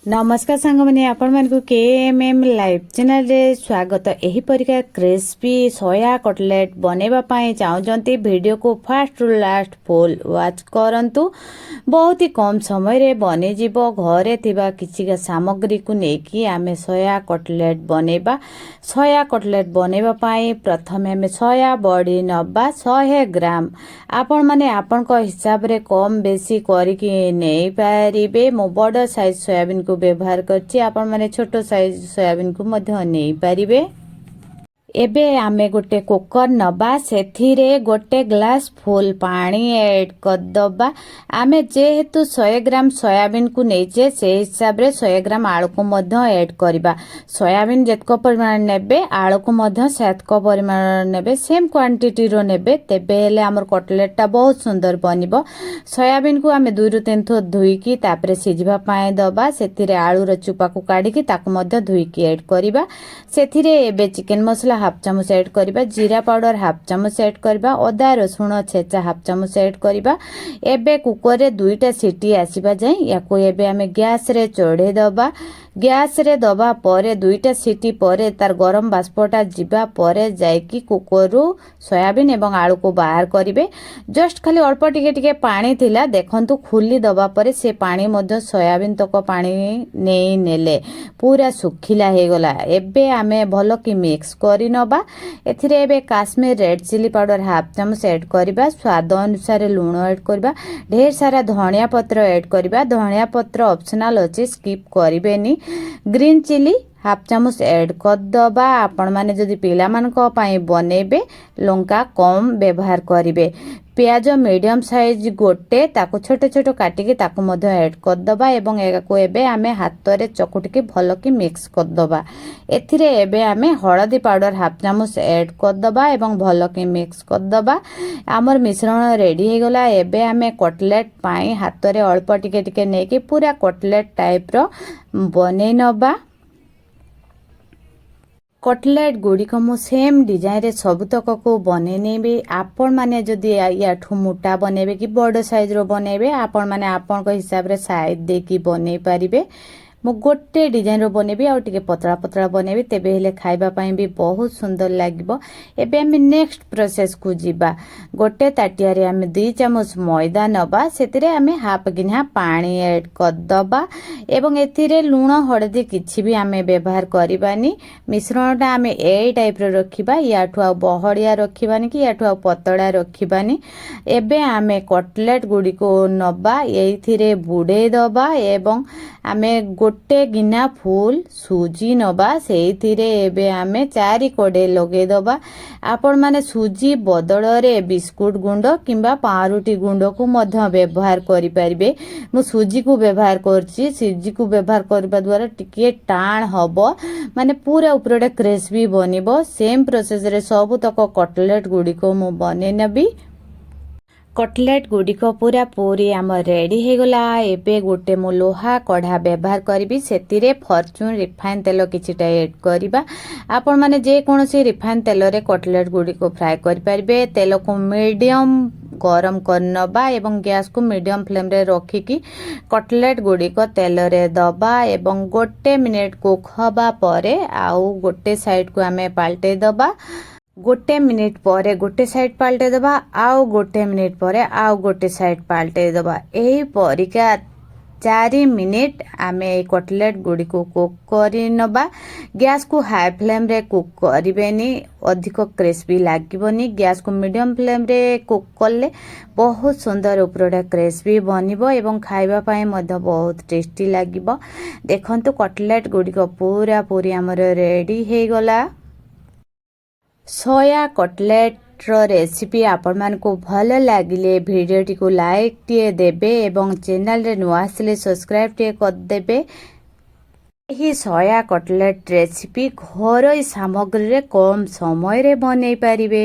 नमस्कार सांग मैंने आपण मान को केएमएम लाइव चैनल रे स्वागत। एही परिका क्रिस्पी सोया कटलेट बनेबा पाई चाहूचंती वीडियो को फास्ट रु लास्ट फुल वाच करंतु। बहुत ही कम समय रे बने जीवो। घरे थिबा किछि सामग्री को नेकी आमे सोया कटलेट बनेबा। सोया कटलेट बनेबा पाई प्रथमे आमे सोया बड़ी नबा 100 ग्राम। आपण माने आपण को हिसाब रे कम बेसी करिकि नै पारिबे। मो बड़ साइज सोयाबीन को व्यवहार करछि। आपण माने छोटो साइज सोयाबीन को मध्य नै पारिबे। एबे आमे गोटे कुकर नबा सेथिरे गोटे ग्लास फुल पानी ऐड कर दबा। आमे जेहेतु 100 ग्राम सोयाबीन को नैचे से हिसाब रे 100 ग्राम आलू को मध्य ऐड करिबा। सोयाबीन जेतको परिमाण नेबे आलू को मध्य सेतको परिमाण नेबे। सेम क्वांटिटी रो नेबे तेबे हेले हमर कटलेट टा बहुत सुंदर बनिबो। सोयाबीन को आमे 2 रु 3 थो धुईकी तापरे सिझिबा पाए दबा। सेथिरे आलू रो चुपा को काढिकी ताको मध्य धुईकी ऐड करिबा। सेथिरे एबे चिकन मसला हाफ चामच ऐड करिबा। जीरा पाउडर हाफ चामच ऐड करिबा। अदा रसुण छेचा हाफ चामच ऐड करिबा। एबे कुकर रे 2टा सीटी आसीबा जाय याको एबे हमें गैस रे चढ़े दबा। गैस रे दबा परे 2टा सीटी परे तार गरम बाष्पटा जिबा परे जायकी कुकर रु सोयाबीन एवं आलू को बाहर करिवे। जस्ट खाली अल्प टिके टिके पानी थिला देखंतु खुली दबा परे से पानी मध्य सोयाबीन तक पानी नेई नेले पूरा सुखिला हे गला। एबे आमे भलो की मिक्स करि नबा। एथिरे एबे Kashmir red chilli powder half चामच ऐड करिबा। स्वाद अनुसार लूण ऐड करिबा। ढेर सारा धनिया पत्र ऐड करिबा। धनिया पत्र ऑप्शनल अछि स्किप करिबेनी। ग्रीन चिली हाफ चामच ऐड कर दबा। आपण माने जदि पिला मान को पाई बनेबे लंका कम व्यवहार करिवे। प्याज मीडियम साइज गोटे ताको छोटे छोटे काटिकी ताको मध्य ऐड कर दबा एवं एको एबे आमे हाथ रे चकुटिकी भलो की मिक्स कर दबा। एथिरे एबे आमे हळदी पाउडर हाफ चामच ऐड कर दबा एवं भलो की मिक्स कर दबा। हमर मिश्रण रेडी हे गला। एबे आमे कटलेट पाई हाथ रे अल्प टिके टिके नेकी पूरा कटलेट टाइप रो बने नबा। कटलेट गुड़ी को मु सेम डिजाइन रे सबुतक को बने नेबे। आपण माने जदि याठू मोटा बनेबे कि बड़ साइज रो बनेबे आपण माने आपण को हिसाब रे साइज दे की बने पारिबे। मु गोटे डिजाइन रो बनेबी आ टिके पतला पतला बनेबी तेबे हेले खाइबा पई भी बहुत सुंदर लागिबो। एबे हम नेक्स्ट प्रोसेस को जीबा। गोटे ताटिया रे हम 2 चामच मैदा नबा। सेतिरे हम हाफ गिना पानी ऐड कर दबा एवं एथिरे लूण हळदी किछि भी हम व्यवहार करिबानी। मिश्रणटा हम ए टाइप रो रखिबा। याठू आ बहड़िया रखिबानी कि याठू आ पतळा रखिबानी। एबे हम कटलेट गुडी को नबा एथिरे बुडे दबा एवं आमे गोटे गिना फुल सुजी नबा। सेथिरे एबे आमे 4 कोडे लगे दबा। आपण माने सुजी बदल रे बिस्कुट गुंड किंबा पारुटी गुंड को मध्य व्यवहार करि परिबे। मु सुजी को व्यवहार करछि। सुजी को व्यवहार करबा द्वारा टिके टाण हबो माने पूरा ऊपरटे क्रिस्पी बनिबो। सेम प्रोसेस रे सब तक कटलेट गुडी को मु बने नबी। कटलेट गुड़िक पूरा पूरी आम रेडी हो गला। एबे गोटे मो लोहा कढ़ा व्यवहार करी से फॉर्च्यून रिफाइन तेल किछिटा ऐड करिबा। आपण माने जे कोनोसी रिफाइन तेल रे कटलेट गुड़िक फ्राए करि परिबे। तेल को मीडियम गरम करनबा एवं गैस को मीडियम फ्लेम रे रखिकी कटलेट गुड़िक तेल रे दबा एवं गोटे मिनिट कुक हबा परे आउ गोटे साइड को आमे पाल्टे दबा। गोटे मिनिट परे गोटे साइड पाल्टे दबा आउ गोटे मिनिट परे आउ गोटे साइड पाल्टे दबा। एही परिका 4 मिनिट आमे कटलेट गुडी को कुक करि नबा। गैस को हाई फ्लेम रे कुक करिबेनी अधिक क्रिस्पी लागिबोनी। गैस को मीडियम फ्लेम रे कुक करले बहुत सुंदर उपरटा क्रिस्पी बनिबो एवं खाइबा पाए मध्य बहुत टेस्टी लागिबो। देखंतु कटलेट गुडी को पूरा पूरी हमर रेडी हे गला। सोया कटलेट रो रेसिपी आपण मान को भल लागिले वीडियो को लाइक टिए देबे एवं चैनल रे नुआ आसले सब्सक्राइब टिए कर देबे। एही सोया कटलेट रेसिपी घरोई सामग्री रे कम समय रे बनै पारिबे।